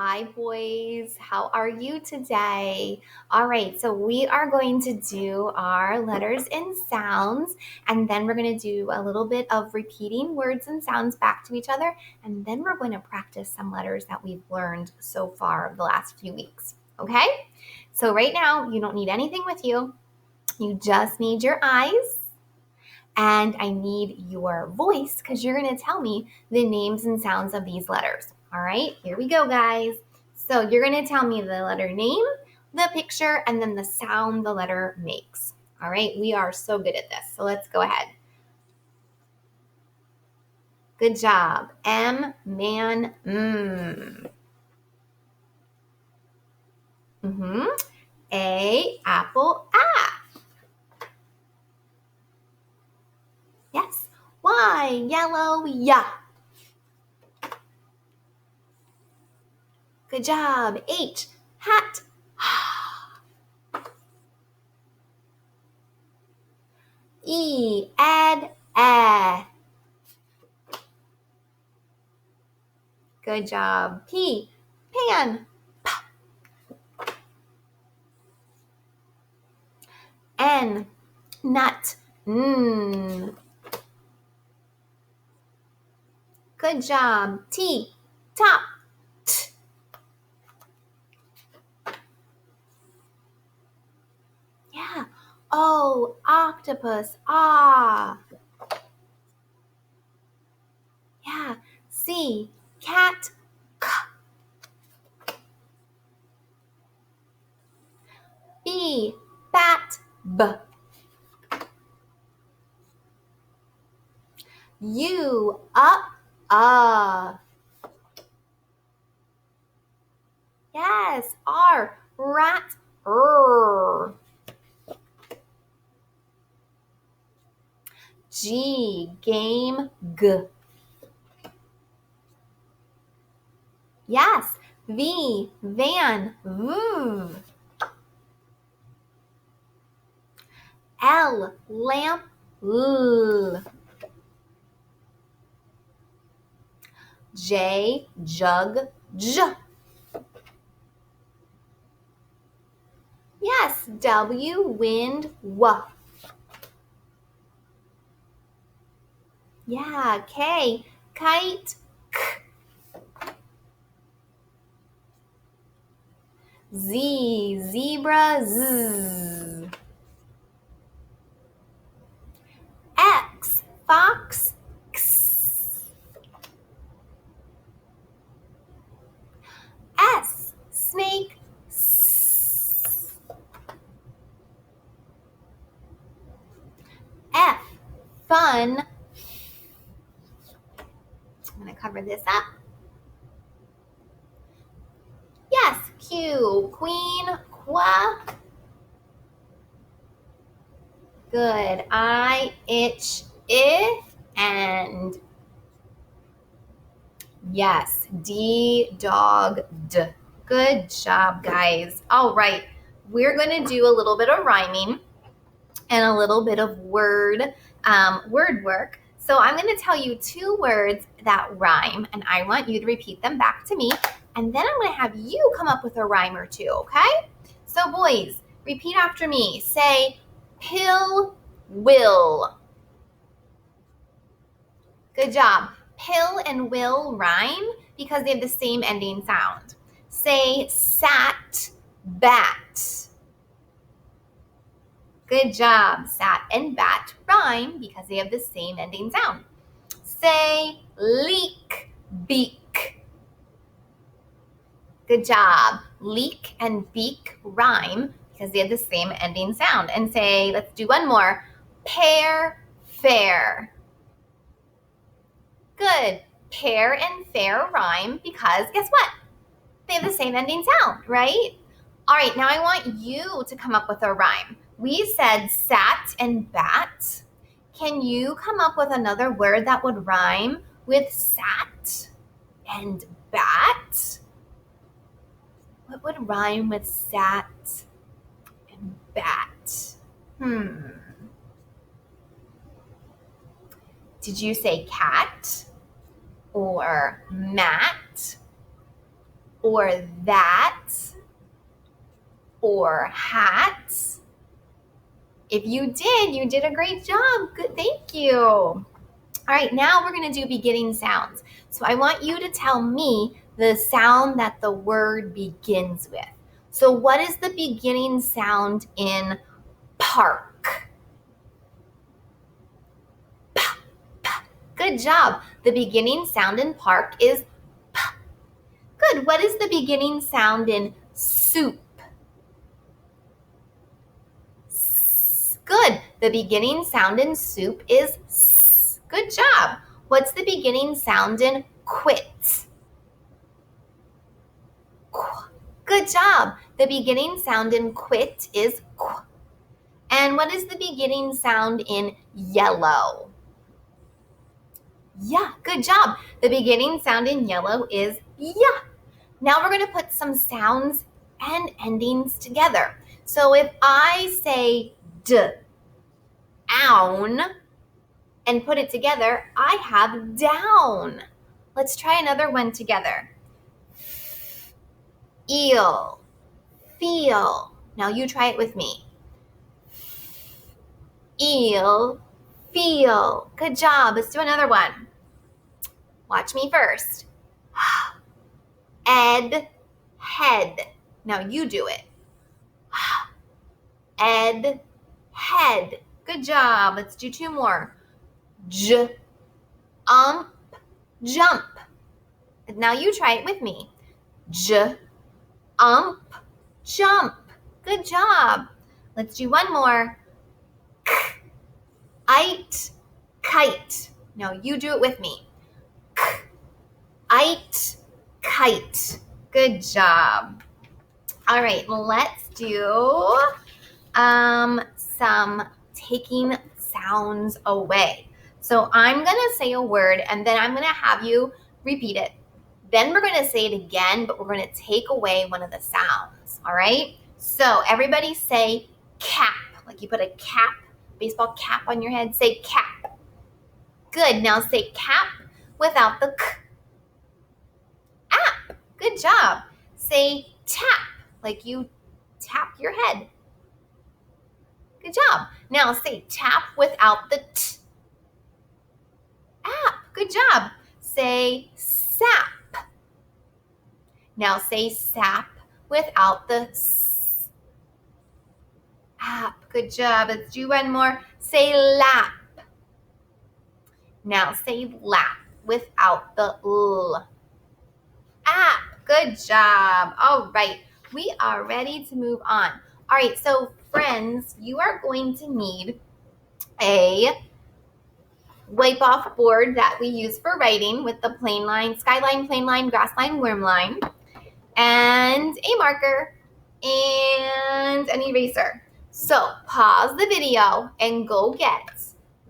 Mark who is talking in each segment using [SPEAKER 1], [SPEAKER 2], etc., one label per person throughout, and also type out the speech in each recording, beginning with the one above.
[SPEAKER 1] Hi, boys. How are you today? All right, so we are going to do our letters and sounds, and then we're going to do a little bit of repeating words and sounds back to each other, and then we're going to practice some letters that we've learned so far the last few weeks. Okay? So, right now, you don't need anything with you, you just need your eyes. And I need your voice because you're going to tell me the names and sounds of these letters. All right, here we go, guys. So you're going to tell me the letter name, the picture, and then the sound the letter makes. All right, we are so good at this. So let's go ahead. Good job. M, man, A, apple, ah. Yes. Y, yellow, yeah. Good job. H, hat, E, add, ah. Good job. P, pan. N, nut. Good job. T, top. T. Yeah. O, octopus. Ah. Yeah. C, cat. K. B, bat. B. U, up. Ah. Yes. R, rat. R. G, game. G. Yes. V, van. V. L, lamp. L. J, jug. J. Yes. W, wind. W. Yeah. K, kite. K. Z, zebra. Z. X, fox. X. S, snake. S. F, fun. I'm going to cover this up. Yes. Q, queen. Qua. Good. I, itch, if, and. Yes. D, dog, d. Good job, guys. All right. We're going to do a little bit of rhyming and a little bit of word work. So I'm going to tell you two words that rhyme, and I want you to repeat them back to me. And then I'm going to have you come up with a rhyme or two, okay? So boys, repeat after me. Say, pill, will. Good job. Pill and will rhyme because they have the same ending sound. Say, sat, bat. Good job. Sat and bat rhyme because they have the same ending sound. Say leak, beak. Good job. Leak and beak rhyme because they have the same ending sound. And say, let's do one more. Pear, fair. Good. Pear and fair rhyme because guess what? They have the same ending sound, right? All right, now I want you to come up with a rhyme. We said sat and bat. Can you come up with another word that would rhyme with sat and bat? What would rhyme with sat and bat? Did you say cat or mat or that, or hat. If you did a great job. Good, thank you. All right, now we're going to do beginning sounds. So I want you to tell me the sound that the word begins with. So what is the beginning sound in park? P, p. Good job. The beginning sound in park is p. Good. What is the beginning sound in soup? S. Good. The beginning sound in soup is s. Good job. What's the beginning sound in quit? Qu. Good job. The beginning sound in quit is qu. And what is the beginning sound in yellow? Yeah, good job. The beginning sound in yellow is yeah. Now we're going to put some sounds and endings together. So if I say d, own, and put it together, I have down. Let's try another one together. Eel, feel. Now you try it with me. Eel, feel. Good job. Let's do another one. Watch me first. Ed, head. Now you do it. Ed, head. Good job. Let's do two more. J, jump. Now you try it with me. J, jump. Good job. Let's do one more. K, ite, kite. Now you do it with me. K, ite, kite. Good job. All right, let's do some taking sounds away. So I'm going to say a word and then I'm going to have you repeat it. Then we're going to say it again, but we're going to take away one of the sounds. All right? So everybody say cap. Like you put a cap, baseball cap on your head. Say cap. Good. Now say cap without the k. App. Good job. Say tap. Like you tap your head. Good job. Now say tap without the t. App. Good job. Say sap. Now say sap without the s. App. Good job. Let's do one more. Say lap. Now say lap without the l. App. Good job. All right. We are ready to move on. All right. So friends, you are going to need a wipe off board that we use for writing with the plain line, skyline, plain line, grass line, worm line, and a marker and an eraser. So pause the video and go get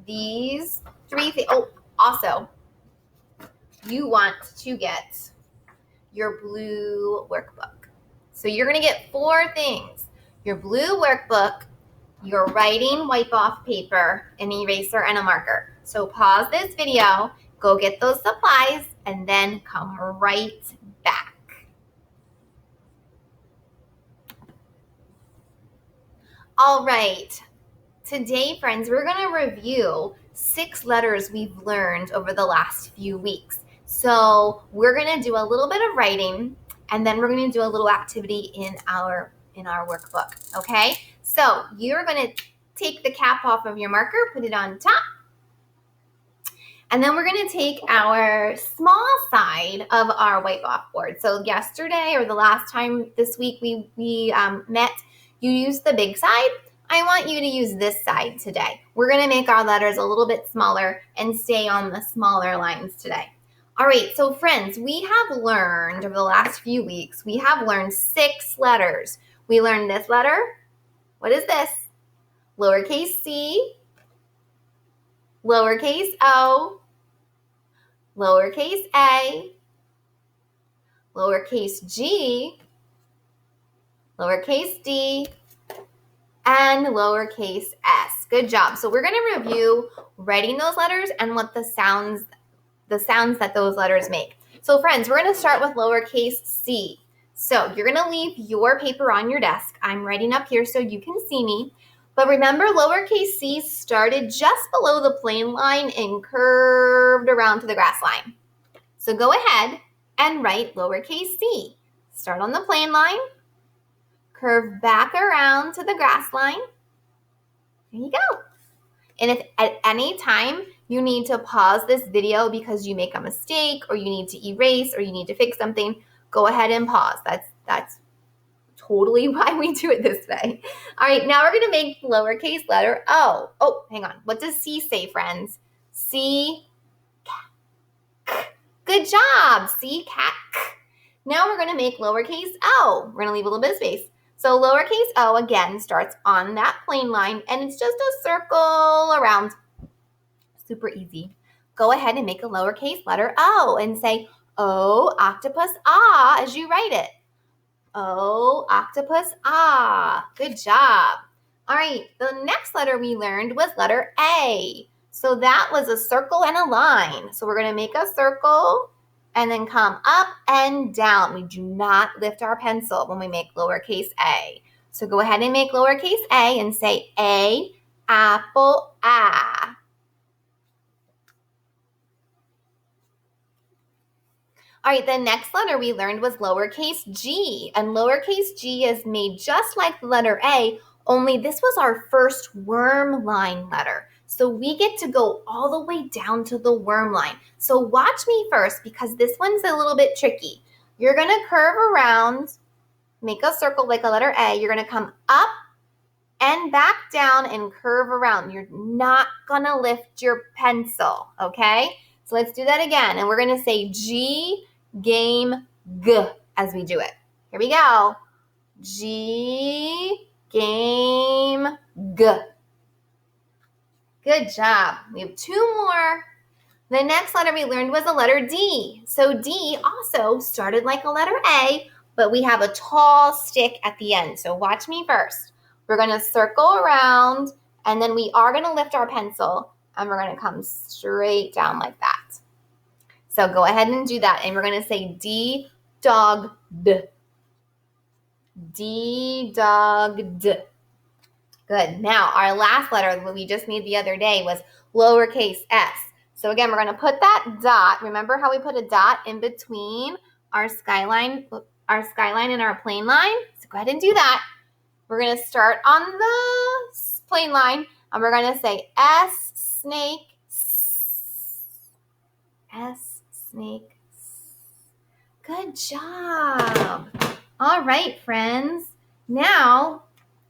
[SPEAKER 1] these three things. Oh, also, you want to get your blue workbook. So you're going to get 4 things. Your blue workbook, your writing wipe-off paper, an eraser, and a marker. So pause this video, go get those supplies, and then come right back. All right. Today, friends, we're going to review 6 letters we've learned over the last few weeks. So we're going to do a little bit of writing, and then we're going to do a little activity in our workbook, okay? So you're going to take the cap off of your marker, put it on top, and then we're going to take our small side of our wipe-off board. So yesterday or the last time this week we met, you used the big side. I want you to use this side today. We're going to make our letters a little bit smaller and stay on the smaller lines today. All right, so friends, we have learned over the last few weeks, we have learned 6 letters. We learned this letter. What is this? Lowercase c, lowercase o, lowercase a, lowercase g, lowercase d, and lowercase s. Good job. So we're going to review writing those letters and what the sounds that those letters make. So friends, we're going to start with lowercase c. So you're going to leave your paper on your desk. I'm writing up here so you can see me. But remember, lowercase c started just below the plane line and curved around to the grass line. So go ahead and write lowercase c. Start on the plane line, curve back around to the grass line. There you go. And if at any time you need to pause this video because you make a mistake or you need to erase or you need to fix something, go ahead and pause. That's totally why we do it this way. All right, now we're going to make lowercase letter O. Oh, hang on. What does C say, friends? C, cat. Good job. C, cat. Now we're going to make lowercase o. We're going to leave a little bit of space. So lowercase o, again, starts on that plane line, and it's just a circle around. Super easy. Go ahead and make a lowercase letter o and say O, octopus, ah, as you write it. O, octopus, ah. Good job. All right, the next letter we learned was letter A. So that was a circle and a line. So we're going to make a circle and then come up and down. We do not lift our pencil when we make lowercase a. So go ahead and make lowercase a and say A, apple, ah. All right, the next letter we learned was lowercase g, and lowercase g is made just like the letter A, only this was our first worm line letter. So we get to go all the way down to the worm line. So watch me first because this one's a little bit tricky. You're going to curve around, make a circle like a letter A. You're going to come up and back down and curve around. You're not going to lift your pencil, okay? So let's do that again, and we're going to say G, game, G as we do it. Here we go. G, game, G. Good job. We have two more. The next letter we learned was the letter D. So D also started like a letter A, but we have a tall stick at the end. So watch me first. We're going to circle around, and then we are going to lift our pencil, and we're going to come straight down like that. So go ahead and do that, and we're going to say D, dog, D. D, dog, D. Good. Now, our last letter that we just made the other day was lowercase s. So again, we're going to put that dot. Remember how we put a dot in between our skyline and our plane line? So go ahead and do that. We're going to start on the plane line, and we're going to say S, snake, S, snake. Good job. All right, friends. Now,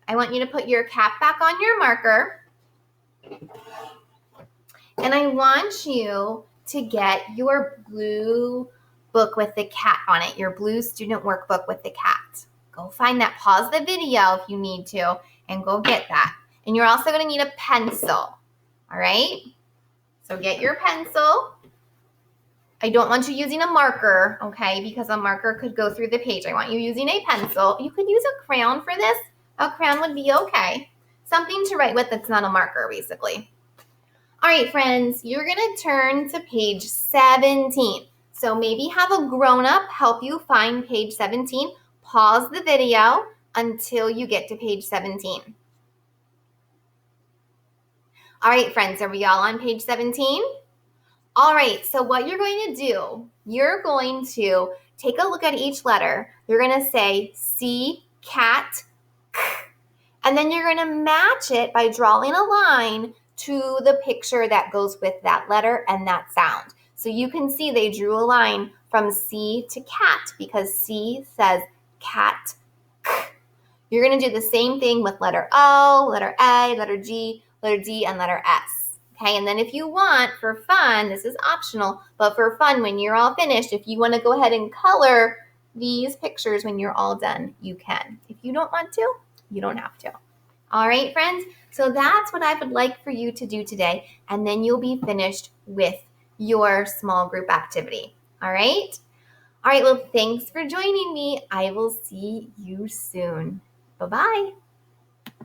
[SPEAKER 1] I want you to put your cap back on your marker, and I want you to get your blue book with the cat on it, your blue student workbook with the cat. Go find that. Pause the video if you need to, and go get that. And you're also going to need a pencil, all right? So get your pencil. I don't want you using a marker, okay, because a marker could go through the page. I want you using a pencil. You could use a crayon for this. A crayon would be okay. Something to write with that's not a marker, basically. All right, friends, you're going to turn to page 17. So maybe have a grown-up help you find page 17. Pause the video until you get to page 17. All right, friends, are we all on page 17? All right, so what you're going to do, you're going to take a look at each letter. You're going to say C, cat, K, and then you're going to match it by drawing a line to the picture that goes with that letter and that sound. So you can see they drew a line from C to cat because C says cat, K. You're going to do the same thing with letter O, letter A, letter G, letter D, and letter S. Okay, and then if you want, for fun, this is optional, but for fun, when you're all finished, if you want to go ahead and color these pictures when you're all done, you can. If you don't want to, you don't have to. All right, friends, so that's what I would like for you to do today, and then you'll be finished with your small group activity. All right? All right, well, thanks for joining me. I will see you soon. Bye-bye.